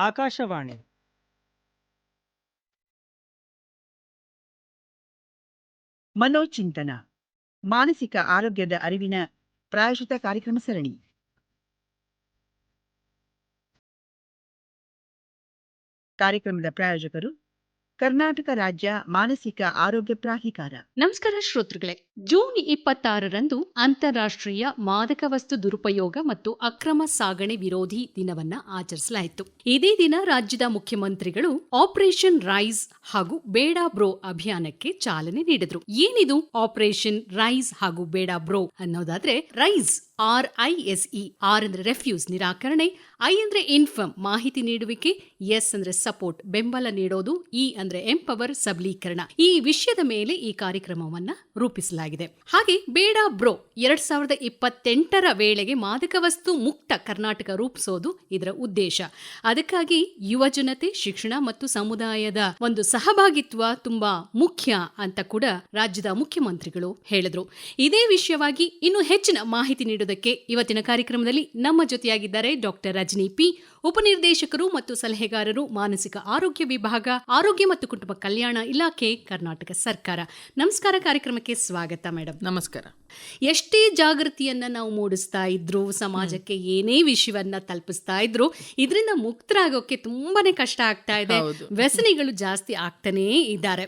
ಆಕಾಶವಾಣಿ ಮನೋಚಿಂತನ ಮಾನಸಿಕ ಆರೋಗ್ಯದ ಅರಿವಿನ ಪ್ರಾಯೋಜಿತ ಕಾರ್ಯಕ್ರಮ ಸರಣಿ. ಕಾರ್ಯಕ್ರಮದ ಪ್ರಾಯೋಜಕರು ಕರ್ನಾಟಕ ರಾಜ್ಯ ಮಾನಸಿಕ ಆರೋಗ್ಯ ಪ್ರಾಧಿಕಾರ. ನಮಸ್ಕಾರ ಶ್ರೋತೃಗಳೇ, ಜೂನ್ 26ರಂದು ಅಂತಾರಾಷ್ಟ್ರೀಯ ಮಾದಕ ವಸ್ತು ದುರುಪಯೋಗ ಮತ್ತು ಅಕ್ರಮ ಸಾಗಣೆ ವಿರೋಧಿ ದಿನವನ್ನ ಆಚರಿಸಲಾಯಿತು. ಇದೇ ದಿನ ರಾಜ್ಯದ ಮುಖ್ಯಮಂತ್ರಿಗಳು ಆಪರೇಷನ್ ರೈಸ್ ಹಾಗೂ ಬೇಡ ಬ್ರೋ ಅಭಿಯಾನಕ್ಕೆ ಚಾಲನೆ ನೀಡಿದ್ರು. ಏನಿದು ಆಪರೇಷನ್ ರೈಸ್ ಹಾಗೂ ಬೇಡ ಬ್ರೋ ಅನ್ನೋದಾದ್ರೆ, ರೈಸ್ RISE, ಆರ್ ಅಂದ್ರೆ ರೆಫ್ಯೂಸ್ ನಿರಾಕರಣೆ, ಐ ಅಂದ್ರೆ ಇನ್ಫರ್ಮ್ ಮಾಹಿತಿ ನೀಡುವಿಕೆ, ಎಸ್ ಅಂದ್ರೆ ಸಪೋರ್ಟ್ ಬೆಂಬಲ ನೀಡೋದು, ಇ ಅಂದ್ರೆ ಎಂಪವರ್ ಸಬಲೀಕರಣ. ಈ ವಿಷಯದ ಮೇಲೆ ಈ ಕಾರ್ಯಕ್ರಮವನ್ನ ರೂಪಿಸಲಾಗಿದೆ. ಹಾಗೆ ಬೇಡ ಬ್ರೋ 2028ರ ವೇಳೆಗೆ ಮಾದಕ ವಸ್ತು ಮುಕ್ತ ಕರ್ನಾಟಕ ರೂಪಿಸೋದು ಇದರ ಉದ್ದೇಶ. ಅದಕ್ಕಾಗಿ ಯುವ ಜನತೆ, ಶಿಕ್ಷಣ ಮತ್ತು ಸಮುದಾಯದ ಒಂದು ಸಹಭಾಗಿತ್ವ ತುಂಬಾ ಮುಖ್ಯ ಅಂತ ಕೂಡ ರಾಜ್ಯದ ಮುಖ್ಯಮಂತ್ರಿಗಳು ಹೇಳಿದ್ರು. ಇದೇ ವಿಷಯವಾಗಿ ಇನ್ನೂ ಹೆಚ್ಚಿನ ಮಾಹಿತಿ ನೀಡೋದಕ್ಕೆ ಇವತ್ತಿನ ಕಾರ್ಯಕ್ರಮದಲ್ಲಿ ನಮ್ಮ ಜೊತೆಯಾಗಿದ್ದಾರೆ ಡಾಕ್ಟರ್ ರಜನಿ ಪಿ, ಉಪನಿರ್ದೇಶಕರು ಮತ್ತು ಸಲಹೆಗಾರರು, ಮಾನಸಿಕ ಆರೋಗ್ಯ ವಿಭಾಗ, ಆರೋಗ್ಯ ಮತ್ತು ಕುಟುಂಬ ಕಲ್ಯಾಣ ಇಲಾಖೆ, ಕರ್ನಾಟಕ ಸರ್ಕಾರ. ನಮಸ್ಕಾರ, ಕಾರ್ಯಕ್ರಮಕ್ಕೆ ಸ್ವಾಗತ ಮೇಡಮ್. ನಮಸ್ಕಾರ. ಎಷ್ಟೇ ಜಾಗೃತಿಯನ್ನ ನಾವು ಮೂಡಿಸ್ತಾ ಇದ್ರು, ಸಮಾಜಕ್ಕೆ ಏನೇ ವಿಷಯವನ್ನ ತಲುಪಿಸ್ತಾ ಇದ್ರು, ಇದರಿಂದ ಮುಕ್ತರಾಗೋಕೆ ತುಂಬಾನೇ ಕಷ್ಟ ಆಗ್ತಾ ಇದೆ. ವ್ಯಸನಿಗಳು ಜಾಸ್ತಿ ಆಗ್ತಾನೇ ಇದ್ದಾರೆ.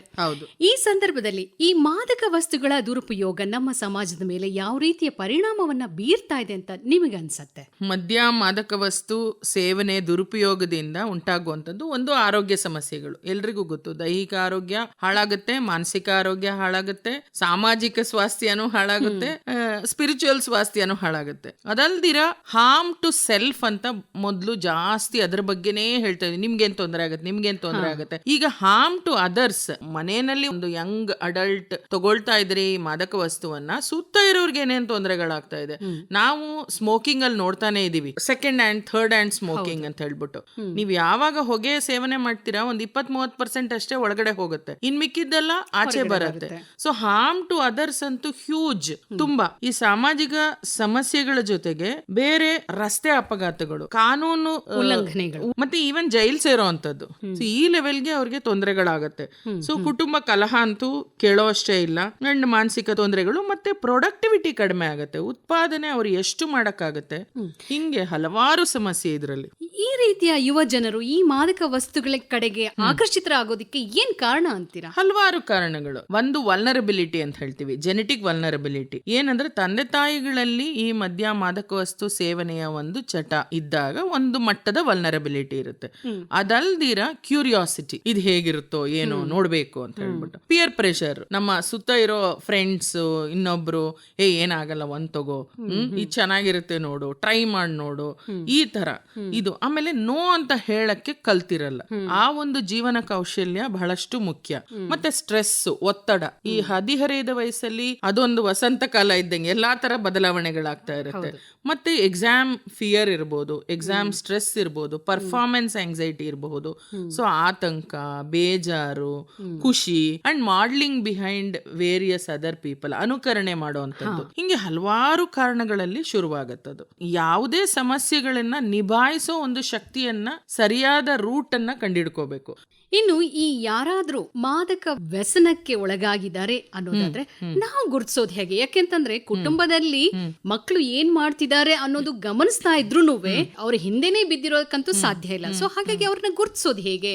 ಈ ಸಂದರ್ಭದಲ್ಲಿ ಈ ಮಾದಕ ವಸ್ತುಗಳ ದುರುಪಯೋಗ ನಮ್ಮ ಸಮಾಜದ ಮೇಲೆ ಯಾವ ರೀತಿಯ ಪರಿಣಾಮವನ್ನ ಬೀರ್ತಾ ಇದೆ ಅಂತ ನಿಮಗೆ ಅನ್ಸತ್ತೆ? ಮದ್ಯ, ಮಾದಕ ವಸ್ತು ಸೇವನೆ, ದುರುಪಯೋಗದಿಂದ ಉಂಟಾಗುವಂಥದ್ದು ಒಂದು ಆರೋಗ್ಯ ಸಮಸ್ಯೆಗಳು ಎಲ್ರಿಗೂ ಗೊತ್ತು. ದೈಹಿಕ ಆರೋಗ್ಯ ಹಾಳಾಗುತ್ತೆ, ಮಾನಸಿಕ ಆರೋಗ್ಯ ಹಾಳಾಗುತ್ತೆ, ಸಾಮಾಜಿಕ ಸ್ವಾಸ್ಥ್ಯನೂ ಹಾಳಾಗುತ್ತೆ, ಸ್ಪಿರಿಚುವಲ್ ಸ್ವಾಸ್ಥ್ಯನೂ ಹಾಳಾಗುತ್ತೆ. ಅದಲ್ದಿರ ಹಾರ್ಮ್ ಟು ಸೆಲ್ಫ್ ಅಂತ ಮೊದಲು ಜಾಸ್ತಿ ಅದ್ರ ಬಗ್ಗೆನೇ ಹೇಳ್ತಾ ಇದ್ವಿ. ನಿಮ್ಗೇನ್ ತೊಂದರೆ ಆಗುತ್ತೆ, ನಿಮ್ಗೇನ್ ತೊಂದರೆ ಆಗುತ್ತೆ. ಈಗ ಹಾರ್ಮ್ ಟು ಅದರ್ಸ್, ಮನೆಯಲ್ಲಿ ಒಂದು ಯಂಗ್ ಅಡಲ್ಟ್ ತಗೊಳ್ತಾ ಇದ್ರೆ ಈ ಮಾದಕ ವಸ್ತುವನ್ನ, ಸುತ್ತ ಇರೋರ್ಗೆ ಏನೇನ್ ತೊಂದರೆಗಳಾಗ್ತಾ ಇದೆ. ನಾವು ಸ್ಮೋಕಿಂಗ್ ಅಲ್ಲಿ ನೋಡ್ತಾನೆ ಇದೀವಿ, second hand, third hand smoking ಅಂತ ಹೇಳ್ಬಿಟ್ಟು. ನೀವ್ ಯಾವಾಗ ಹೊಗೆ ಸೇವನೆ ಮಾಡ್ತೀರಾ, ಒಂದ್ 20-30% ಅಷ್ಟೇ ಒಳಗಡೆ ಹೋಗುತ್ತೆ, ಇನ್ ಮಿಕ್ಕಿದ್ದೆಲ್ಲ ಆಚೆ ಬರುತ್ತೆ. ಸೊ ಹಾರ್ಮ್ ಟು ಅದರ್ಸ್ ಅಂತೂ ಹ್ಯೂಜ್. ತುಂಬಾ ಈ ಸಾಮಾಜಿಕ ಸಮಸ್ಯೆಗಳ ಜೊತೆಗೆ ಬೇರೆ ರಸ್ತೆ ಅಪಘಾತಗಳು, ಕಾನೂನು ಉಲ್ಲಂಘನೆಗಳು, ಮತ್ತೆ ಈವನ್ ಜೈಲ್ ಸೇರೋ ಅಂತದ್ದು. ಈ ಲೆವೆಲ್ಗೆ ಅವ್ರಿಗೆ ತೊಂದರೆಗಳಾಗತ್ತೆ. ಸೊ ಕುಟುಂಬ ಕಲಹ ಅಂತೂ ಕೇಳೋ ಅಷ್ಟೇ ಇಲ್ಲ. ಅಂಡ್ ಮಾನಸಿಕ ತೊಂದರೆಗಳು, ಮತ್ತೆ ಪ್ರೊಡಕ್ಟಿವಿಟಿ ಕಡಿಮೆ ಆಗತ್ತೆ, ಉತ್ಪಾದನೆ ಅವ್ರು ಎಷ್ಟು ಮಾಡಕ್ಕಾಗತ್ತೆ, ಹಿಂಗೆ ಹಲವಾರು ಸಮಸ್ಯೆ ಇದರಲ್ಲಿ. ಈ ರೀತಿಯ ಯುವ ಜನರು ಈ ಮಾದಕ ವಸ್ತುಗಳ ಕಡೆಗೆ ಆಕರ್ಷಿತರಾಗೋದಕ್ಕೆ ಏನ್ ಕಾರಣ ಅಂತೀರಾ? ಹಲವಾರು ಕಾರಣಗಳು. ಒಂದು ವಲ್ನರಬಿಲಿಟಿ ಅಂತ ಹೇಳ್ತೀವಿ, ಜೆನೆಟಿಕ್ ವಲ್ನರಬಿಲಿಟಿ. ಏನಂದ್ರೆ ತಂದೆ ತಾಯಿಗಳಲ್ಲಿ ಈ ಮದ್ಯ, ಮಾದಕ ವಸ್ತು ಸೇವನೆಯ ಒಂದು ಚಟ ಇದ್ದಾಗ ಒಂದು ಮಟ್ಟದ ವಲ್ನರಬಿಲಿಟಿ ಇರುತ್ತೆ. ಅದಲ್ದಿರ ಕ್ಯೂರಿಯಾಸಿಟಿ, ಇದು ಹೇಗಿರುತ್ತೋ ಏನೋ ನೋಡ್ಬೇಕು ಅಂತ ಹೇಳ್ಬಿಟ್ಟು. ಪಿಯರ್ ಪ್ರೆಷರ್, ನಮ್ಮ ಸುತ್ತ ಇರೋ ಫ್ರೆಂಡ್ಸ್ ಇನ್ನೊಬ್ರು ಏನಾಗಲ್ಲ ಒಂದ್ ತಗೋ, ಇದು ಚೆನ್ನಾಗಿರುತ್ತೆ ನೋಡು, ಟ್ರೈ ಮಾಡಿ ನೋಡು, ಈ ತರ ಇದು. ಆಮೇಲೆ ನೋ ಅಂತ ಹೇಳಕ್ಕೆ ಕಲ್ತಿರಲ್ಲ. ಆ ಒಂದು ಜೀವನ ಕೌಶಲ್ಯ ಬಹಳಷ್ಟು ಮುಖ್ಯ. ಮತ್ತೆ ಸ್ಟ್ರೆಸ್, ಒತ್ತಡ. ಈ ಹದಿಹರೆಯದ ವಯಸ್ಸಲ್ಲಿ ಅದೊಂದು ವಸಂತ ಕಾಲ ಇದ್ದಂಗೆ ಎಲ್ಲಾ ತರ ಬದಲಾವಣೆಗಳಾಗ್ತಾ ಇರುತ್ತೆ. ಮತ್ತೆ ಎಕ್ಸಾಮ್ ಫಿಯರ್ ಇರ್ಬೋದು, ಎಕ್ಸಾಮ್ ಸ್ಟ್ರೆಸ್ ಇರ್ಬೋದು, ಪರ್ಫಾರ್ಮೆನ್ಸ್ ಆಂಗ್ಸೈಟಿ ಇರಬಹುದು. ಸೊ ಆತಂಕ, ಬೇಜಾರು, ಖುಷಿ and modelling behind various other people, ಅನುಕರಣೆ ಮಾಡುವಂಥದ್ದು. ಹಿಂಗೆ ಹಲವಾರು ಕಾರಣಗಳಲ್ಲಿ ಶುರುವಾಗತ್ತದು. ಯಾವುದೇ ಸಮಸ್ಯೆಗಳನ್ನ ನಿಭಾಯಿಸೋ ಒಂದು ಶಕ್ತಿಯನ್ನ, ಸರಿಯಾದ ರೂಟ್ ಅನ್ನ ಕಂಡಿಡ್ಕೋಬೇಕು. ಇನ್ನು ಈ ಯಾರಾದ್ರೂ ಮಾದಕ ವ್ಯಸನಕ್ಕೆ ಒಳಗಾಗಿದ್ದಾರೆ ಅನ್ನೋದಾದ್ರೆ ನಾವು ಗುರುತಿಸೋದು ಹೇಗೆ? ಯಾಕೆಂತಂದ್ರೆ ಕುಟುಂಬದಲ್ಲಿ ಮಕ್ಕಳು ಏನ್ ಮಾಡ್ತಿದ್ದಾರೆ ಅನ್ನೋದು ಗಮನಿಸ್ತಾ ಇದ್ರೂನುವೆ ಅವ್ರ ಹಿಂದೆನೆ ಬಿದ್ದಿರೋದಕ್ಕಂತೂ ಸಾಧ್ಯ ಇಲ್ಲ. ಸೊ ಹಾಗಾಗಿ ಅವ್ರನ್ನ ಗುರುತಿಸೋದು ಹೇಗೆ?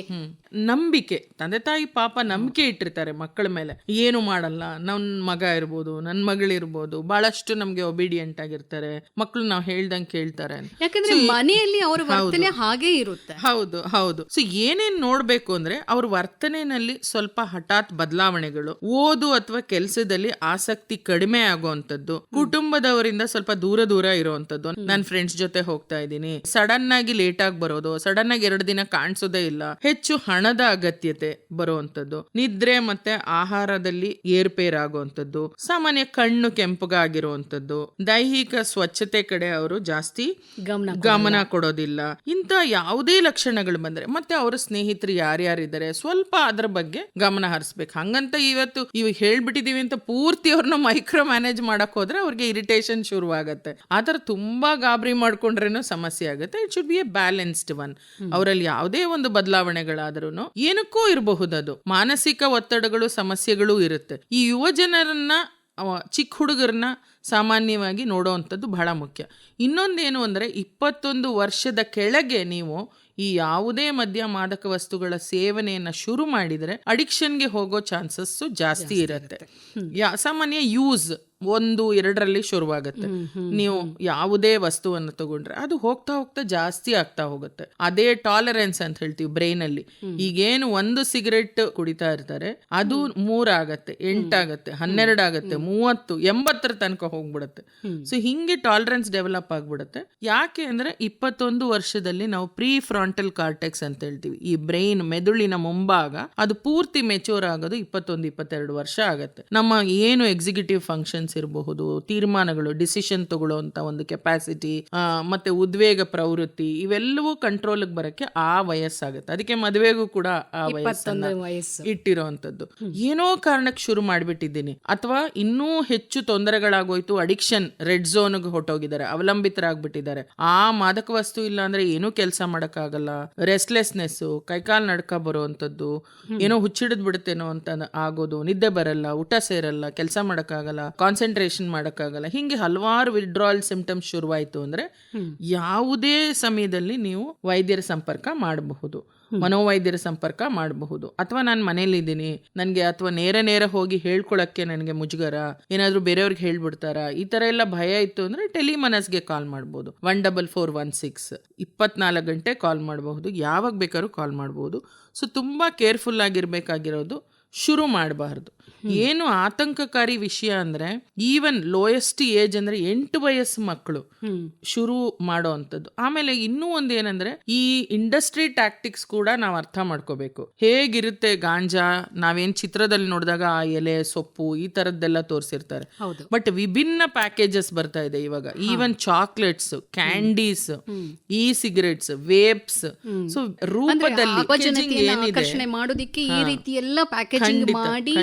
ನಂಬಿಕೆ. ತಂದೆ ತಾಯಿ ಪಾಪ ನಂಬಿಕೆ ಇಟ್ಟಿರ್ತಾರೆ ಮಕ್ಕಳ ಮೇಲೆ, ಏನು ಮಾಡಲ್ಲ, ನನ್ ಮಗ ಇರ್ಬೋದು, ನನ್ ಮಗಳಿರ್ಬೋದು, ಬಹಳಷ್ಟು ನಮ್ಗೆ ಒಬಿಡಿಯಂಟ್ ಆಗಿರ್ತಾರೆ ಮಕ್ಕಳು, ನಾವ್ ಹೇಳ್ದಂಗೆ ಕೇಳ್ತಾರೆ. ಯಾಕಂದ್ರೆ ಮನೆಯಲ್ಲಿ ಅವ್ರ ವರ್ತನೆ ಹಾಗೆ ಇರುತ್ತೆ. ಹೌದು ಹೌದು. ಸೊ ಏನೇನ್ ನೋಡ್ಬೇಕು ಅಂದ್ರೆ ಅವ್ರ ವರ್ತನೆಯಲ್ಲಿ ಸ್ವಲ್ಪ ಹಠಾತ್ ಬದಲಾವಣೆಗಳು, ಓದು ಅಥವಾ ಕೆಲಸದಲ್ಲಿ ಆಸಕ್ತಿ ಕಡಿಮೆ ಆಗುವಂತದ್ದು, ಕುಟುಂಬದವರಿಂದ ಸ್ವಲ್ಪ ದೂರ ದೂರ ಇರುವಂತದ್ದು. ನಾನ್ ಫ್ರೆಂಡ್ಸ್ ಜೊತೆ ಹೋಗ್ತಾ ಇದ್ದೀನಿ, ಸಡನ್ ಆಗಿ ಲೇಟ್ ಆಗಿ ಬರೋದು, ಸಡನ್ ಆಗಿ 2 ದಿನ ಕಾಣಿಸೋದೇ ಇಲ್ಲ, ಹೆಚ್ಚು ಹಣದ ಅಗತ್ಯತೆ ಬರುವಂತದ್ದು, ನಿದ್ರೆ ಮತ್ತೆ ಆಹಾರದಲ್ಲಿ ಏರ್ಪೇರಾಗುವಂತದ್ದು, ಸಾಮಾನ್ಯ ಕಣ್ಣು ಕೆಂಪಗಾಗಿರುವಂತದ್ದು, ದೈಹಿಕ ಸ್ವಚ್ಛತೆ ಕಡೆ ಅವರು ಜಾಸ್ತಿ ಗಮನ ಕೊಡೋದಿಲ್ಲ. ಇಂಥ ಯಾವುದೇ ಲಕ್ಷಣಗಳು ಬಂದ್ರೆ, ಮತ್ತೆ ಅವರ ಸ್ನೇಹಿತರು ಯಾರ್ಯಾರು ಯಾರ್ಯಾರಿದ್ದಾರೆ ಸ್ವಲ್ಪ ಅದ್ರ ಬಗ್ಗೆ ಗಮನ ಹರಿಸ್ಬೇಕು. ಹಂಗಂತ ಇವತ್ತು ಇವ್ ಹೇಳ್ಬಿಟ್ಟಿದೀವಿ ಅಂತ ಪೂರ್ತಿ ಅವ್ರನ್ನ ಮೈಕ್ರೋ ಮ್ಯಾನೇಜ್ ಮಾಡಕ್ ಹೋದ್ರೆ ಅವ್ರಿಗೆ ಇರಿಟೇಷನ್ ಶುರುವಾಗತ್ತೆ. ಆ ಥರ ತುಂಬಾ ಗಾಬರಿ ಮಾಡ್ಕೊಂಡ್ರೇನೋ ಸಮಸ್ಯೆ ಆಗುತ್ತೆ. It should be A balanced one. ಅವರಲ್ಲಿ ಯಾವುದೇ ಒಂದು ಬದಲಾವಣೆಗಳಾದ್ರೂ ಏನಕ್ಕೂ ಇರಬಹುದು, ಅದು ಮಾನಸಿಕ ಒತ್ತಡಗಳು ಸಮಸ್ಯೆಗಳು ಇರುತ್ತೆ. ಈ ಯುವ ಜನರನ್ನ ಚಿಕ್ಕ ಹುಡುಗರನ್ನ ಸಾಮಾನ್ಯವಾಗಿ ನೋಡೋವಂಥದ್ದು ಬಹಳ ಮುಖ್ಯ. ಇನ್ನೊಂದೇನು ಅಂದರೆ 21 ವರ್ಷದ ಕೆಳಗೆ ನೀವು ಈ ಯಾವುದೇ ಮದ್ಯ ಮಾದಕ ವಸ್ತುಗಳ ಸೇವನೆಯನ್ನು ಶುರು ಮಾಡಿದರೆ ಅಡಿಕ್ಷನ್ಗೆ ಹೋಗೋ ಚಾನ್ಸಸ್ಸು ಜಾಸ್ತಿ ಇರುತ್ತೆ. ಸಾಮಾನ್ಯ ಯೂಸ್ 1-2ರಲ್ಲಿ ಶುರುವಾಗುತ್ತೆ. ನೀವು ಯಾವುದೇ ವಸ್ತುವನ್ನು ತಗೊಂಡ್ರೆ ಅದು ಹೋಗ್ತಾ ಹೋಗ್ತಾ ಜಾಸ್ತಿ ಆಗ್ತಾ ಹೋಗುತ್ತೆ. ಅದೇ ಟಾಲರೆನ್ಸ್ ಅಂತ ಹೇಳ್ತೀವಿ ಬ್ರೈನ್ ಅಲ್ಲಿ. ಈಗೇನು 1 ಸಿಗರೆಟ್ ಕುಡಿತಾ ಇರ್ತಾರೆ ಅದು 3 ಆಗತ್ತೆ, 8 ಆಗತ್ತೆ, 12 ಆಗತ್ತೆ, 30, 80 ತನಕ ಹೋಗ್ಬಿಡುತ್ತೆ. ಸೊ ಹಿಂಗೆ ಟಾಲರೆನ್ಸ್ ಡೆವಲಪ್ ಆಗ್ಬಿಡುತ್ತೆ. ಯಾಕೆ ಅಂದ್ರೆ 21 ವರ್ಷದಲ್ಲಿ ನಾವು ಪ್ರೀ ಫ್ರಾಂಟಲ್ ಕಾರ್ಟೆಕ್ಸ್ ಅಂತ ಹೇಳ್ತೀವಿ, ಈ ಬ್ರೈನ್ ಮೆದುಳಿನ ಮುಂಭಾಗ, ಅದು ಪೂರ್ತಿ ಮೆಚೂರ್ ಆಗೋದು 21-22 ವರ್ಷ ಆಗತ್ತೆ. ನಮ್ಮ ಏನು ಎಕ್ಸಿಕ್ಯೂಟಿವ್ ಫಂಕ್ಷನ್ ಇರಬಹುದು, ತೀರ್ಮಾನಗಳು, ಡಿಸಿಷನ್ ತಗೊಳ್ಳುವಂತ ಒಂದು ಕೆಪಾಸಿಟಿ, ಮತ್ತೆ ಉದ್ವೇಗ ಪ್ರವೃತ್ತಿ, ಇವೆಲ್ಲವೂ ಕಂಟ್ರೋಲ್ಗೆ ಬರಕ್ಕೆ ಆ ವಯಸ್ಸಾಗುತ್ತೆ. ಅದಕ್ಕೆ ಮದುವೆಗೂ ಕೂಡ ಆ ವಯಸ್ಸನ್ನ ಇಟ್ಟಿರೋಂಥದ್ದು. ಏನೋ ಕಾರಣಕ್ಕೆ ಶುರು ಮಾಡ್ಬಿಟ್ಟಿದ್ದೀನಿ, ಅಥವಾ ಇನ್ನೂ ಹೆಚ್ಚು ತೊಂದರೆಗಳಾಗೋಯ್ತು, ಅಡಿಕ್ಷನ್ ರೆಡ್ ಝೋನ್ಗೆ ಹೊಟ್ಟೋಗಿದ್ದಾರೆ, ಅವಲಂಬಿತರಾಗ್ಬಿಟ್ಟಿದ್ದಾರೆ, ಆ ಮಾದಕ ವಸ್ತು ಇಲ್ಲ ಅಂದ್ರೆ ಏನೂ ಕೆಲಸ ಮಾಡಕ್ಕಾಗಲ್ಲ, ರೆಸ್ಟ್ಲೆಸ್ನೆಸ್, ಕೈಕಾಲ್ ನಡ್ಕ ಬರುವಂತದ್ದು, ಏನೋ ಹುಚ್ಚಿಡಿದ್ ಬಿಡುತ್ತೇನೋ ಅಂತ ಆಗೋದು, ನಿದ್ದೆ ಬರಲ್ಲ, ಊಟ ಸೇರಲ್ಲ, ಕೆಲಸ ಮಾಡಕ್ಕಾಗಲ್ಲ, ಕಾನ್ಸಂಟ್ರೇಷನ್ ಮಾಡೋಕ್ಕಾಗಲ್ಲ, ಹೀಗೆ ಹಲವಾರು ವಿಡ್ರಾಲ್ ಸಿಂಪ್ಟಮ್ಸ್ ಶುರುವಾಯಿತು ಅಂದರೆ ಯಾವುದೇ ಸಮಯದಲ್ಲಿ ನೀವು ವೈದ್ಯರ ಸಂಪರ್ಕ ಮಾಡಬಹುದು, ಮನೋವೈದ್ಯರ ಸಂಪರ್ಕ ಮಾಡಬಹುದು. ಅಥವಾ ನಾನು ಮನೇಲಿದ್ದೀನಿ ನನಗೆ, ಅಥವಾ ನೇರ ಹೋಗಿ ಹೇಳ್ಕೊಳಕ್ಕೆ ನನಗೆ ಮುಜುಗರ, ಏನಾದರೂ ಬೇರೆಯವ್ರಿಗೆ ಹೇಳ್ಬಿಡ್ತಾರಾ, ಈ ಥರ ಎಲ್ಲ ಭಯ ಇತ್ತು ಅಂದರೆ ಟೆಲಿಮನಸ್ಗೆ ಕಾಲ್ ಮಾಡ್ಬೋದು. 14416 24 ಗಂಟೆ ಕಾಲ್ ಮಾಡಬಹುದು, ಯಾವಾಗ ಬೇಕಾದ್ರೂ ಕಾಲ್ ಮಾಡ್ಬೋದು. ಸೊ ತುಂಬ ಕೇರ್ಫುಲ್ ಆಗಿರಬೇಕಾಗಿರೋದು, ಶುರು ಮಾಡಬಾರ್ದು. ಏನು ಆತಂಕಕಾರಿ ವಿಷಯ ಅಂದ್ರೆ ಈವನ್ ಲೋಯೆಸ್ಟ್ ಏಜ್ ಅಂದ್ರೆ 8 ವಯಸ್ಸು ಮಕ್ಕಳು ಶುರು ಮಾಡೋ ಅಂಥದ್ದು. ಆಮೇಲೆ ಇನ್ನೂ ಒಂದು ಏನಂದ್ರೆ ಈ ಇಂಡಸ್ಟ್ರಿ ಟ್ಯಾಕ್ಟಿಕ್ಸ್ ಕೂಡ ನಾವು ಅರ್ಥ ಮಾಡ್ಕೋಬೇಕು. ಹೇಗಿರುತ್ತೆ ಗಾಂಜಾ, ನಾವೇನ್ ಚಿತ್ರದಲ್ಲಿ ನೋಡಿದಾಗ ಆ ಎಲೆ, ಸೊಪ್ಪು, ಈ ತರದ್ದೆಲ್ಲ ತೋರಿಸಿರ್ತಾರೆ, ಬಟ್ ವಿಭಿನ್ನ ಪ್ಯಾಕೇಜಸ್ ಬರ್ತಾ ಇದೆ ಇವಾಗ. ಈವನ್ ಚಾಕ್ಲೇಟ್ಸ್, ಕ್ಯಾಂಡೀಸ್, ಈ ಸಿಗರೆಟ್ಸ್, ವೇಪ್ಸ್, ಸೊ ರೂಪದಲ್ಲಿ ಮಾಡೋದಿಕ್ಕೆ ಈ ರೀತಿ ಎಲ್ಲ ಪ್ಯಾಕೇಜಿಂಗ್ ಮಾಡಿ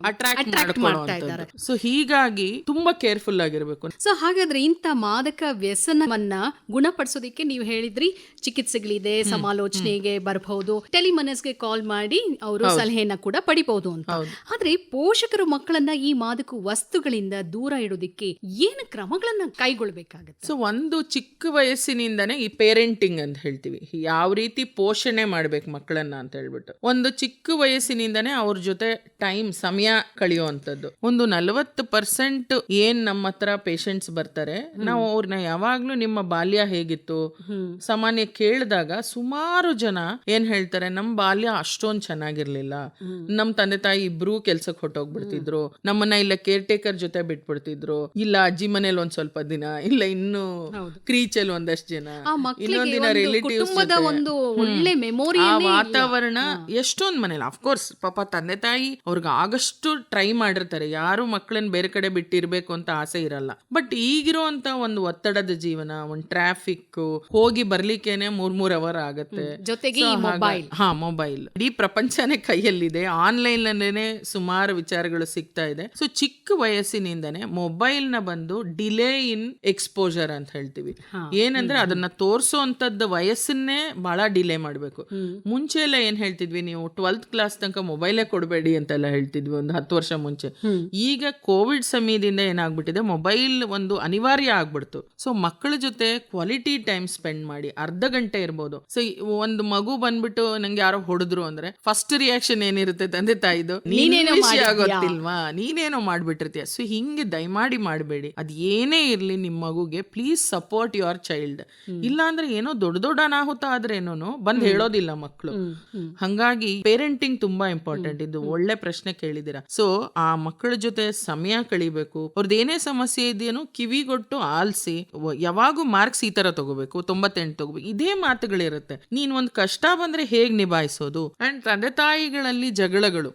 ಅಟ್ರಾಕ್ಟ್ ಮಾಡ್ತಾ ಇದ್ದಾರೆ. ಸೊ ಹೀಗಾಗಿ ತುಂಬಾ ಕೇರ್ಫುಲ್ ಆಗಿರ್ಬೇಕು. ಸೊ ಹಾಗಾದ್ರೆ ಇಂಥ ಮಾದಕ ವ್ಯಸನವನ್ನ ಗುಣಪಡಿಸೋದಿಕ್ಕೆ ನೀವು ಹೇಳಿದ್ರಿ ಚಿಕಿತ್ಸೆಗಳಿದೆ, ಸಮಾಲೋಚನೆಗೆ ಬರಬಹುದು, ಟೆಲಿಮನಸ್ಗೆ ಕಾಲ್ ಮಾಡಿ ಅವರು ಸಲಹೆಯನ್ನ ಕೂಡ ಪಡಿಬಹುದು ಅಂತ. ಆದ್ರೆ ಪೋಷಕರು ಮಕ್ಕಳನ್ನ ಈ ಮಾದಕ ವಸ್ತುಗಳಿಂದ ದೂರ ಇಡೋದಿಕ್ಕೆ ಏನು ಕ್ರಮಗಳನ್ನ ಕೈಗೊಳ್ಬೇಕಾಗತ್ತೆ? ಸೊ ಒಂದು ಚಿಕ್ಕ ವಯಸ್ಸಿನಿಂದನೇ ಈ ಪೇರೆಂಟಿಂಗ್ ಅಂತ ಹೇಳ್ತೀವಿ, ಯಾವ ರೀತಿ ಪೋಷಣೆ ಮಾಡ್ಬೇಕು ಮಕ್ಕಳನ್ನ ಅಂತ ಹೇಳ್ಬಿಟ್ಟು, ಒಂದು ಚಿಕ್ಕ ವಯಸ್ಸಿನಿಂದನೇ ಅವ್ರ ಜೊತೆ ಸಮಯ ಕಳೆಯುವಂಥದ್ದು. ಒಂದು 40% ಏನ್ ನಮ್ಮ ಹತ್ರ ಪೇಷಂಟ್ಸ್ ಬರ್ತಾರೆ, ನಾವು ಅವ್ರನ್ನ ಯಾವಾಗ್ಲೂ ನಿಮ್ಮ ಬಾಲ್ಯ ಹೇಗಿತ್ತು ಸಾಮಾನ್ಯ ಕೇಳಿದಾಗ ಸುಮಾರು ಜನ ಏನ್ ಹೇಳ್ತಾರೆ, ನಮ್ ಬಾಲ್ಯ ಅಷ್ಟೊಂದ್ ಚೆನ್ನಾಗಿರ್ಲಿಲ್ಲ, ನಮ್ ತಂದೆ ತಾಯಿ ಇಬ್ರು ಕೆಲ್ಸಕ್ಕೆ ಹೊಟ್ಟೋಗ್ಬಿಡ್ತಿದ್ರು, ನಮ್ಮನ್ನ ಇಲ್ಲ ಕೇರ್ ಟೇಕರ್ ಜೊತೆ ಬಿಟ್ಬಿಡ್ತಿದ್ರು, ಇಲ್ಲ ಅಜ್ಜಿ ಮನೇಲಿ ಒಂದ್ ಸ್ವಲ್ಪ ದಿನ, ಇಲ್ಲ ಇನ್ನು ಕ್ರೀಚಲ್ಲಿ ಒಂದಷ್ಟು ಜನ, ಇನ್ನೊಂದ್ ದಿನ ರಿಲೇಟಿವ್ಸ್, ಆ ವಾತಾವರಣ ಎಷ್ಟೊಂದ್ ಮನೇಲಿ. ಅಫ್ಕೋರ್ಸ್ ಪಾಪ ತಂದೆ ತಾಯಿ ಅವ್ರಿಗೆ ಆಗಷ್ಟು ಟ್ರೈ ಮಾಡಿರ್ತಾರೆ, ಯಾರು ಮಕ್ಕಳನ್ನ ಬೇರೆ ಕಡೆ ಬಿಟ್ಟಿರ್ಬೇಕು ಅಂತ ಆಸೆ ಇರಲ್ಲ. ಬಟ್ ಈಗಿರುವಂತ ಒಂದು ಒತ್ತಡದ ಜೀವನ, ಒಂದು ಟ್ರಾಫಿಕ್, ಹೋಗಿ ಬರ್ಲಿಕ್ಕೇನೆ 3 ಅವರ್ ಆಗತ್ತೆ, ಜೊತೆಗೆ ಮೊಬೈಲ್, ಇಡೀ ಪ್ರಪಂಚನೇ ಕೈಯಲ್ಲಿದೆ, ಆನ್ಲೈನ್ ಅಲ್ಲೇನೆ ಸುಮಾರು ವಿಚಾರಗಳು ಸಿಗ್ತಾ ಇದೆ. ಸೊ ಚಿಕ್ಕ ವಯಸ್ಸಿನಿಂದನೇ ಮೊಬೈಲ್ ನ ಬಂದು ಡಿಲೇ ಇನ್ ಎಕ್ಸ್ಪೋಜರ್ ಅಂತ ಹೇಳ್ತೀವಿ. ಏನಂದ್ರೆ ಅದನ್ನ ತೋರ್ಸೋಂತದ್ದು ವಯಸ್ಸನ್ನೇ ಬಹಳ ಡಿಲೇ ಮಾಡ್ಬೇಕು. ಮುಂಚೆ ಎಲ್ಲ ಏನ್ ಹೇಳ್ತಿದ್ವಿ, ನೀವು 12th ಕ್ಲಾಸ್ ತನಕ ಮೊಬೈಲೇ ಕೊಡಬೇಡಿ ಅಂತೆಲ್ಲ ಹೇಳ್ತಿದ್ವಿ ಒಂದು 10 ವರ್ಷ ಮುಂಚೆ. ಈಗ ಕೋವಿಡ್ ಸಮಯದಿಂದ ಏನಾಗ್ಬಿಟ್ಟಿದೆ, ಮೊಬೈಲ್ ಒಂದು ಅನಿವಾರ್ಯ ಆಗ್ಬಿಡ್ತು. ಸೊ ಮಕ್ಕಳ ಜೊತೆ ಕ್ವಾಲಿಟಿ ಟೈಮ್ ಸ್ಪೆಂಡ್ ಮಾಡಿ, ಅರ್ಧ ಗಂಟೆ ಇರ್ಬೋದು. ಸೊ ಒಂದು ಮಗು ಬಂದ್ಬಿಟ್ಟು ನಂಗೆ ಯಾರೋ ಹೊಡೆದ್ರು ಅಂದ್ರೆ ಫಸ್ಟ್ ರಿಯಾಕ್ಷನ್ ಏನಿರುತ್ತೆ ತಂದೆ ತಾಯಿದು, ವಿಷಯ ಗೊತ್ತಿಲ್ವಾ, ನೀನೇನೋ ಮಾಡ್ಬಿಟ್ಟಿರ್ತೀಯ. ಸೊ ಹಿಂಗೆ ದಯಮಾಡಿ ಮಾಡಬೇಡಿ. ಅದ್ ಏನೇ ಇರ್ಲಿ ನಿಮ್ಮ ಮಗುಗೆ ಪ್ಲೀಸ್ ಸಪೋರ್ಟ್ ಯುವರ್ ಚೈಲ್ಡ್. ಇಲ್ಲ ಅಂದ್ರೆ ಏನೋ ದೊಡ್ಡ ಅನಾಹುತ ಆದ್ರೇನೋ ಬಂದ್ ಹೇಳೋದಿಲ್ಲ ಮಕ್ಕಳು. ಹಂಗಾಗಿ ಪೇರೆಂಟಿಂಗ್ ತುಂಬಾ ಇಂಪಾರ್ಟೆಂಟ್. ಇದು ಒಳ್ಳೆ ಪ್ರಶ್ನೆ ಕೇಳಿದಿರ. ಸೊ ಆ ಮಕ್ಕಳ ಜೊತೆ ಸಮಯ ಕಳಿಬೇಕು. ಅವ್ರದ್ದು ಏನೇ ಸಮಸ್ಯೆ ಇದೆಯೇನೋ ಕಿವಿಗೊಟ್ಟು ಆಲ್ಸಿ, ಯಾವಾಗೂ ಮಾರ್ಕ್ಸ್ ಈ ತರ ತಗೋಬೇಕು, 98 ತಗೋಬೇಕು, ಇದೇ ಮಾತುಗಳಿರುತ್ತೆ. ನೀನ್ ಒಂದ್ ಕಷ್ಟ ಬಂದ್ರೆ ಹೇಗ್ ನಿಭಾಯಿಸೋದು. ಅಂಡ್ ತಂದೆ ತಾಯಿಗಳಲ್ಲಿ ಜಗಳಗಳು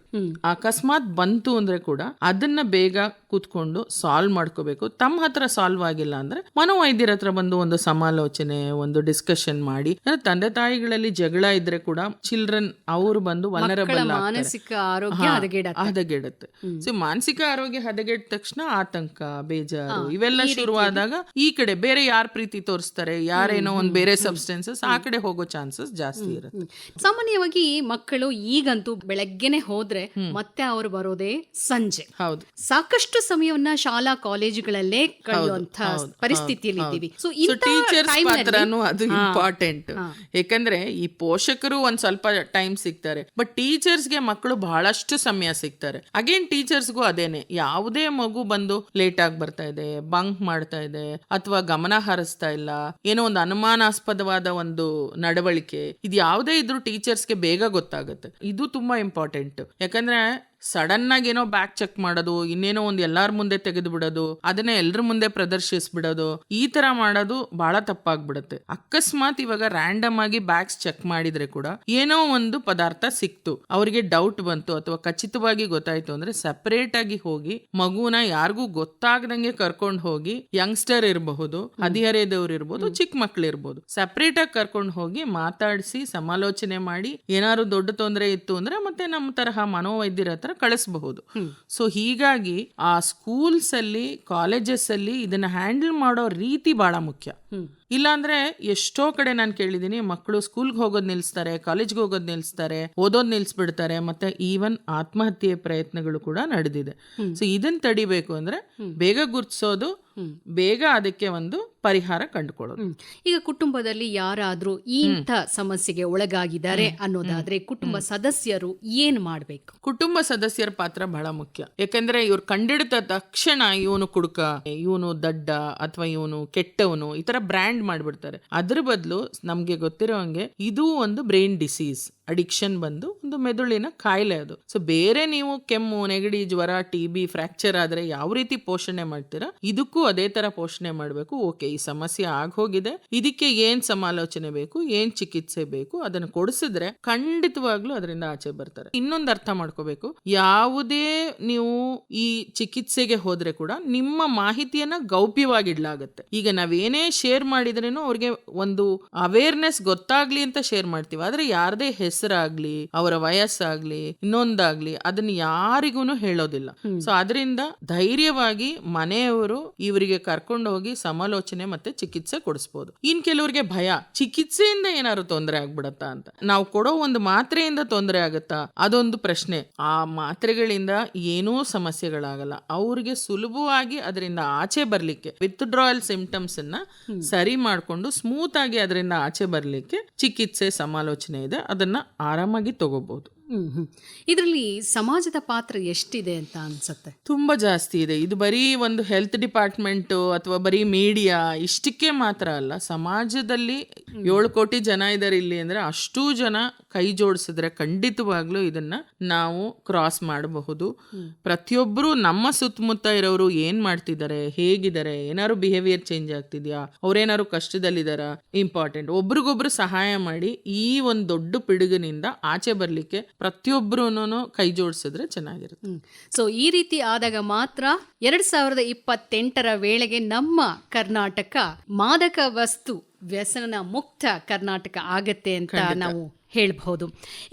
ಅಕಸ್ಮಾತ್ ಬಂತು ಅಂದ್ರೆ ಕೂಡ ಅದನ್ನ ಬೇಗ ಕೂತ್ಕೊಂಡು ಸಾಲ್ವ್ ಮಾಡ್ಕೋಬೇಕು. ತಮ್ಮ ಹತ್ರ ಸಾಲ್ವ್ ಆಗಿಲ್ಲ ಅಂದ್ರೆ ಮನೋವೈದ್ಯರ ಹತ್ರ ಬಂದು ಒಂದು ಸಮಾಲೋಚನೆ, ಒಂದು ಡಿಸ್ಕಷನ್ ಮಾಡಿ. ತಂದೆ ತಾಯಿಗಳಲ್ಲಿ ಜಗಳ ಇದ್ರೆ ಕೂಡ ಚಿಲ್ಡ್ರನ್ ಅವರು ಬಂದು ವಲ್ನರಬಲ್ ಮಾನಸಿಕ ಆರೋಗ್ಯ ಹದಗೆಡುತ್ತೆ. ಸೊ ಮಾನಸಿಕ ಆರೋಗ್ಯ ಹದಗೆಟ್ಟ ತಕ್ಷಣ ಆತಂಕ, ಬೇಜಾರು ಇವೆಲ್ಲ ಶುರುವಾದಾಗ ಈ ಕಡೆ ಬೇರೆ ಯಾರ ಪ್ರೀತಿ ತೋರಿಸ್ತಾರೆ, ಯಾರೇನೋ ಒಂದ್ ಬೇರೆ ಸಬ್ಸ್ಟೆನ್ಸಸ್ ಆ ಕಡೆ ಹೋಗೋ ಚಾನ್ಸಸ್ ಜಾಸ್ತಿ ಇರುತ್ತೆ. ಸಾಮಾನ್ಯವಾಗಿ ಮಕ್ಕಳು ಈಗಂತೂ ಬೆಳಗ್ಗೆನೆ ಹೋದ್ರೆ ಮತ್ತೆ ಅವರು ಬರೋದೇ ಸಂಜೆ. ಹೌದು, ಸಾಕಷ್ಟು ಸಮಯವನ್ನ ಶಾಲಾ ಕಾಲೇಜುಗಳಲ್ಲೇ ಕಳೆಯುವಂತ ಪರಿಸ್ಥಿತಿಯಲ್ಲಿ ಇದ್ದೀವಿ. ಸೊ ಟೀಚರ್ಸ್ ಪಾತ್ರನೂ ಅದು ಇಂಪಾರ್ಟೆಂಟ್. ಯಾಕಂದ್ರೆ ಈ ಪೋಷಕರು ಒಂದ್ ಸ್ವಲ್ಪ ಟೈಮ್ ಸಿಗ್ತಾರೆ, ಬಟ್ ಟೀಚರ್ಸ್ಗೆ ಮಕ್ಕಳು ಬಹಳಷ್ಟು ಸಮಯ ಸಿಗ್ತಾರೆ. ಅಗೇನ್ ಟೀಚರ್ಸ್ಗೂ ಅದೇನೆ, ಯಾವುದೇ ಮಗು ಬಂದು ಲೇಟ್ ಆಗಿ ಬರ್ತಾ ಇದೆ, ಬಂಕ್ ಮಾಡ್ತಾ ಇದೆ, ಅಥವಾ ಗಮನ ಹರಿಸ್ತಾ ಇಲ್ಲ, ಏನೋ ಒಂದು ಅನುಮಾನಾಸ್ಪದವಾದ ಒಂದು ನಡವಳಿಕೆ, ಇದು ಯಾವುದೇ ಇದ್ರೂ ಟೀಚರ್ಸ್ಗೆ ಬೇಗ ಗೊತ್ತಾಗುತ್ತೆ. ಇದು ತುಂಬಾ ಇಂಪಾರ್ಟೆಂಟ್. ಯಾಕಂದ್ರೆ ಸಡನ್ ಆಗಿ ಏನೋ ಬ್ಯಾಗ್ ಚೆಕ್ ಮಾಡೋದು, ಇನ್ನೇನೋ ಒಂದು ಎಲ್ಲಾರ ಮುಂದೆ ತೆಗೆದು ಬಿಡೋದು, ಅದನ್ನೇ ಎಲ್ರ ಮುಂದೆ ಪ್ರದರ್ಶಿಸ್ಬಿಡೋದು, ಈ ತರ ಮಾಡೋದು ಬಹಳ ತಪ್ಪಾಗ್ಬಿಡುತ್ತೆ. ಅಕಸ್ಮಾತ್ ಇವಾಗ ರ್ಯಾಂಡಮ್ ಆಗಿ ಬ್ಯಾಗ್ಸ್ ಚೆಕ್ ಮಾಡಿದ್ರೆ ಕೂಡ ಏನೋ ಒಂದು ಪದಾರ್ಥ ಸಿಕ್ತು, ಅವರಿಗೆ ಡೌಟ್ ಬಂತು ಅಥವಾ ಖಚಿತವಾಗಿ ಗೊತ್ತಾಯ್ತು ಅಂದ್ರೆ ಸಪರೇಟ್ ಆಗಿ ಹೋಗಿ ಮಗುನ ಯಾರಿಗೂ ಗೊತ್ತಾಗದಂಗೆ ಕರ್ಕೊಂಡು ಹೋಗಿ, ಯಂಗ್ಸ್ಟರ್ ಇರಬಹುದು, ಹದಿಹರೆಯದವ್ರು ಇರ್ಬೋದು, ಚಿಕ್ಕ ಮಕ್ಳು ಇರ್ಬೋದು, ಸಪರೇಟ್ ಆಗಿ ಕರ್ಕೊಂಡು ಹೋಗಿ ಮಾತಾಡಿಸಿ ಸಮಾಲೋಚನೆ ಮಾಡಿ ಏನಾದ್ರು ದೊಡ್ಡ ತೊಂದರೆ ಇತ್ತು ಅಂದ್ರೆ ಮತ್ತೆ ನಮ್ಮ ತರಹ ಮನೋವೈದ್ಯರ ಹತ್ರ ಕಳಿಸಬಹುದು. ಸೊ ಹೀಗಾಗಿ ಆ ಸ್ಕೂಲ್ಸ್ ಅಲ್ಲಿ, ಕಾಲೇಜಸ್ ಅಲ್ಲಿ ಇದನ್ನ ಹ್ಯಾಂಡಲ್ ಮಾಡೋ ರೀತಿ ಬಹಳ ಮುಖ್ಯ. ಇಲ್ಲಾಂದ್ರೆ ಎಷ್ಟೋ ಕಡೆ ನಾನು ಕೇಳಿದೀನಿ, ಮಕ್ಕಳು ಸ್ಕೂಲ್ಗೆ ಹೋಗೋದ್ ನಿಲ್ಸ್ತಾರೆ, ಕಾಲೇಜ್ಗೆ ಹೋಗೋದ್ ನಿಲ್ಸ್ತಾರೆ, ಓದೋದ್ ನಿಲ್ಸ್ಬಿಡ್ತಾರೆ, ಮತ್ತೆ ಈವನ್ ಆತ್ಮಹತ್ಯೆ ಪ್ರಯತ್ನಗಳು ಕೂಡ ನಡೆದಿದೆ. ಸೊ ಇದನ್ನ ತಡಿಬೇಕು ಅಂದ್ರೆ ಬೇಗ ಗುರ್ತಿಸೋದು, ಬೇಗ ಅದಕ್ಕೆ ಒಂದು ಪರಿಹಾರ ಕಂಡುಕೊಳ್ಳೋದು. ಈಗ ಕುಟುಂಬದಲ್ಲಿ ಯಾರಾದ್ರೂ ಇಂಥ ಸಮಸ್ಯೆಗೆ ಒಳಗಾಗಿದ್ದಾರೆ ಅನ್ನೋದಾದ್ರೆ ಕುಟುಂಬ ಸದಸ್ಯರು ಏನ್ ಮಾಡ್ಬೇಕು? ಕುಟುಂಬ ಸದಸ್ಯರ ಪಾತ್ರ ಬಹಳ ಮುಖ್ಯ. ಯಾಕಂದ್ರೆ ಇವ್ರು ಕಂಡಿಡಿದ ತಕ್ಷಣ ಇವನು ಕುಡುಕ, ಇವನು ದಡ್ಡ, ಅಥವಾ ಇವನು ಕೆಟ್ಟವನು, ಈ ತರ ಬ್ರ್ಯಾಂಡ್ ಮಾಡ್ಬಿಡ್ತಾರೆ. ಅದ್ರ ಬದಲು ನಮ್ಗೆ ಗೊತ್ತಿರೋ ಹಂಗೆ ಇದು ಒಂದು ಬ್ರೈನ್ ಡಿಸೀಸ್, ಅಡಿಕ್ಷನ್ ಬಂದು ಒಂದು ಮೆದುಳಿನ ಕಾಯಿಲೆ ಅದು. ಸೊ ಬೇರೆ ನೀವು ಕೆಮ್ಮು, ನೆಗಡಿ, ಜ್ವರ, TB, ಫ್ರಾಕ್ಚರ್ ಆದ್ರೆ ಯಾವ ರೀತಿ ಪೋಷಣೆ ಮಾಡ್ತೀರಾ, ಇದಕ್ಕೂ ಅದೇ ತರ ಪೋಷಣೆ ಮಾಡ್ಬೇಕು. ಓಕೆ, ಈ ಸಮಸ್ಯೆ ಆಗೋಗಿದೆ, ಇದಕ್ಕೆ ಏನ್ ಸಮಾಲೋಚನೆ ಬೇಕು, ಏನ್ ಚಿಕಿತ್ಸೆ ಬೇಕು, ಅದನ್ನ ಕೊಡಿಸಿದ್ರೆ ಖಂಡಿತವಾಗ್ಲೂ ಅದರಿಂದ ಆಚೆ ಬರ್ತಾರೆ. ಇನ್ನೊಂದು ಅರ್ಥ ಮಾಡ್ಕೋಬೇಕು, ಯಾವುದೇ ನೀವು ಈ ಚಿಕಿತ್ಸೆಗೆ ಹೋದ್ರೆ ಕೂಡ ನಿಮ್ಮ ಮಾಹಿತಿಯನ್ನ ಗೌಪ್ಯವಾಗಿಡ್ಲಾಗತ್ತೆ. ಈಗ ನಾವೇನೇ ಶೇರ್ ಮಾಡಿದ್ರೇನು ಅವ್ರಿಗೆ ಒಂದು ಅವೇರ್ನೆಸ್ ಗೊತ್ತಾಗ್ಲಿ ಅಂತ ಶೇರ್ ಮಾಡ್ತೀವಿ, ಆದ್ರೆ ಯಾರದೇ ಹೆಸರಾಗ್ಲಿ, ಅವರ ವಯಸ್ಸಾಗ್ಲಿ, ಇನ್ನೊಂದಾಗ್ಲಿ ಅದನ್ನ ಯಾರಿಗೂ ಹೇಳೋದಿಲ್ಲ. ಸೊ ಅದರಿಂದ ಧೈರ್ಯವಾಗಿ ಮನೆಯವರು ಇವರಿಗೆ ಕರ್ಕೊಂಡು ಹೋಗಿ ಸಮಾಲೋಚನೆ ಮತ್ತೆ ಚಿಕಿತ್ಸೆ ಕೊಡಿಸ್ಬೋದು. ಇನ್ ಕೆಲವ್ರಿಗೆ ಭಯ, ಚಿಕಿತ್ಸೆಯಿಂದ ಏನಾದ್ರು ತೊಂದರೆ ಆಗ್ಬಿಡತ್ತಾ ಅಂತ. ನಾವು ಕೊಡೋ ಒಂದು ಮಾತ್ರೆಯಿಂದ ತೊಂದರೆ ಆಗುತ್ತಾ, ಅದೊಂದು ಪ್ರಶ್ನೆ. ಆ ಮಾತ್ರೆಗಳಿಂದ ಏನೂ ಸಮಸ್ಯೆಗಳಾಗಲ್ಲ. ಅವ್ರಿಗೆ ಸುಲಭವಾಗಿ ಅದರಿಂದ ಆಚೆ ಬರ್ಲಿಕ್ಕೆ, ವಿತ್ಡ್ರಾಯಲ್ ಸಿಂಪ್ಟಮ್ಸ್ ಅನ್ನ ಸರಿ ಮಾಡ್ಕೊಂಡು ಸ್ಮೂತ್ ಆಗಿ ಅದರಿಂದ ಆಚೆ ಬರ್ಲಿಕ್ಕೆ ಚಿಕಿತ್ಸೆ, ಸಮಾಲೋಚನೆ ಇದೆ, ಅದನ್ನ ಆರಾಮಾಗಿ ತಗೋಬಹುದು. ಇದರಲ್ಲಿ ಸಮಾಜದ ಪಾತ್ರ ಎಷ್ಟಿದೆ ಅಂತ ಅನ್ಸುತ್ತೆ? ತುಂಬಾ ಜಾಸ್ತಿ ಇದೆ. ಇದು ಬರೀ ಒಂದು ಹೆಲ್ತ್ ಡಿಪಾರ್ಟ್ಮೆಂಟ್ ಅಥವಾ ಬರೀ ಮೀಡಿಯಾ ಇಷ್ಟಕ್ಕೆ ಮಾತ್ರ ಅಲ್ಲ. ಸಮಾಜದಲ್ಲಿ 7 ಕೋಟಿ ಜನ ಇದ್ದಾರೆ ಇಲ್ಲಿ ಅಂದ್ರೆ ಅಷ್ಟೂ ಜನ ಕೈ ಜೋಡಿಸಿದ್ರೆ ಖಂಡಿತವಾಗ್ಲೂ ಇದನ್ನ ನಾವು ಕ್ರಾಸ್ ಮಾಡಬಹುದು. ಪ್ರತಿಯೊಬ್ಬರು ನಮ್ಮ ಸುತ್ತಮುತ್ತ ಇರೋರು ಏನ್ ಮಾಡ್ತಿದ್ದಾರೆ, ಹೇಗಿದ್ದಾರೆ, ಏನಾದ್ರು ಬಿಹೇವಿಯರ್ ಚೇಂಜ್ ಆಗ್ತಿದ್ಯಾ, ಅವ್ರೇನಾದ್ರು ಕಷ್ಟದಲ್ಲಿದಾರ, ಇಂಪಾರ್ಟೆಂಟ್. ಒಬ್ರಿಗೊಬ್ರು ಸಹಾಯ ಮಾಡಿ ಈ ಒಂದು ದೊಡ್ಡ ಪಿಡುಗಿನಿಂದ ಆಚೆ ಬರ್ಲಿಕ್ಕೆ ಪ್ರತಿಯೊಬ್ಬರೂ ಕೈ ಜೋಡಿಸಿದ್ರೆ ಚೆನ್ನಾಗಿರುತ್ತೆ. ಸೊ ಈ ರೀತಿ ಆದಾಗ ಮಾತ್ರ 2028 ವೇಳೆಗೆ ನಮ್ಮ ಕರ್ನಾಟಕ ಮಾದಕ ವಸ್ತು ವ್ಯಸನ ಮುಕ್ತ ಕರ್ನಾಟಕ ಆಗತ್ತೆ ಅಂತ ನಾವು ಹೇಳಬಹುದು.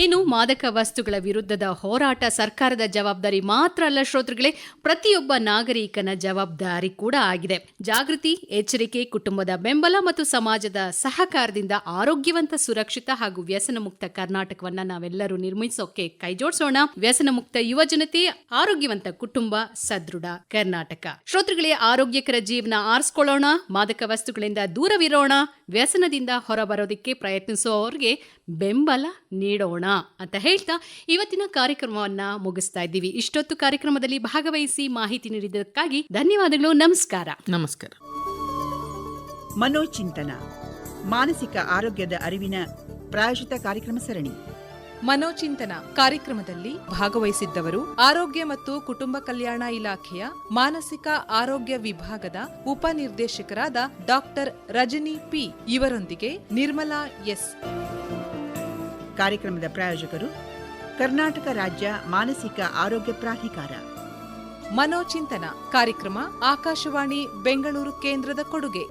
ಇನ್ನು ಮಾದಕ ವಸ್ತುಗಳ ವಿರುದ್ಧದ ಹೋರಾಟ ಸರ್ಕಾರದ ಜವಾಬ್ದಾರಿ ಮಾತ್ರ ಅಲ್ಲ ಶ್ರೋತೃಗಳೇ, ಪ್ರತಿಯೊಬ್ಬ ನಾಗರಿಕನ ಜವಾಬ್ದಾರಿ ಕೂಡ ಆಗಿದೆ. ಜಾಗೃತಿ, ಎಚ್ಚರಿಕೆ, ಕುಟುಂಬದ ಬೆಂಬಲ ಮತ್ತು ಸಮಾಜದ ಸಹಕಾರದಿಂದ ಆರೋಗ್ಯವಂತ, ಸುರಕ್ಷಿತ ಹಾಗೂ ವ್ಯಸನ ಮುಕ್ತ ಕರ್ನಾಟಕವನ್ನ ನಾವೆಲ್ಲರೂ ನಿರ್ಮಿಸೋಕೆ ಕೈಜೋಡಿಸೋಣ. ವ್ಯಸನ ಮುಕ್ತ ಯುವ ಜನತೆ, ಆರೋಗ್ಯವಂತ ಕುಟುಂಬ, ಸದೃಢ ಕರ್ನಾಟಕ. ಶ್ರೋತೃಗಳೇ, ಆರೋಗ್ಯಕರ ಜೀವನ ಆರಿಸ್ಕೊಳ್ಳೋಣ, ಮಾದಕ ವಸ್ತುಗಳಿಂದ ದೂರವಿರೋಣ, ವ್ಯಸನದಿಂದ ಹೊರಬರೋದಕ್ಕೆ ಪ್ರಯತ್ನಿಸುವವರಿಗೆ ಬೆಂಬಲ ನೀಡೋಣ ಅಂತ ಹೇಳ್ತಾ ಇವತ್ತಿನ ಕಾರ್ಯಕ್ರಮವನ್ನ ಮುಗಿಸ್ತಾ ಇದ್ದೀವಿ. ಇಷ್ಟೊತ್ತು ಕಾರ್ಯಕ್ರಮದಲ್ಲಿ ಭಾಗವಹಿಸಿ ಮಾಹಿತಿ ನೀಡಿದ್ದಕ್ಕಾಗಿ ಧನ್ಯವಾದಗಳು. ನಮಸ್ಕಾರ. ನಮಸ್ಕಾರ. ಮನೋಚಿಂತನ, ಮಾನಸಿಕ ಆರೋಗ್ಯದ ಅರಿವಿನ ಪ್ರಾಯೋಜಿತ ಕಾರ್ಯಕ್ರಮ ಸರಣಿ. ಮನೋಚಿಂತನ ಕಾರ್ಯಕ್ರಮದಲ್ಲಿ ಭಾಗವಹಿಸಿದ್ದವರು ಆರೋಗ್ಯ ಮತ್ತು ಕುಟುಂಬ ಕಲ್ಯಾಣ ಇಲಾಖೆಯ ಮಾನಸಿಕ ಆರೋಗ್ಯ ವಿಭಾಗದ ಉಪನಿರ್ದೇಶಕರಾದ ಡಾಕ್ಟರ್ ರಜನಿ ಪಿ. ಇವರೊಂದಿಗೆ ನಿರ್ಮಲಾ ಎಸ್. ಕಾರ್ಯಕ್ರಮದ ಪ್ರಾಯೋಜಕರು ಕರ್ನಾಟಕ ರಾಜ್ಯ ಮಾನಸಿಕ ಆರೋಗ್ಯ ಪ್ರಾಧಿಕಾರ. ಮನೋಚಿಂತನ ಕಾರ್ಯಕ್ರಮ ಆಕಾಶವಾಣಿ ಬೆಂಗಳೂರು ಕೇಂದ್ರದ ಕೊಡುಗೆ.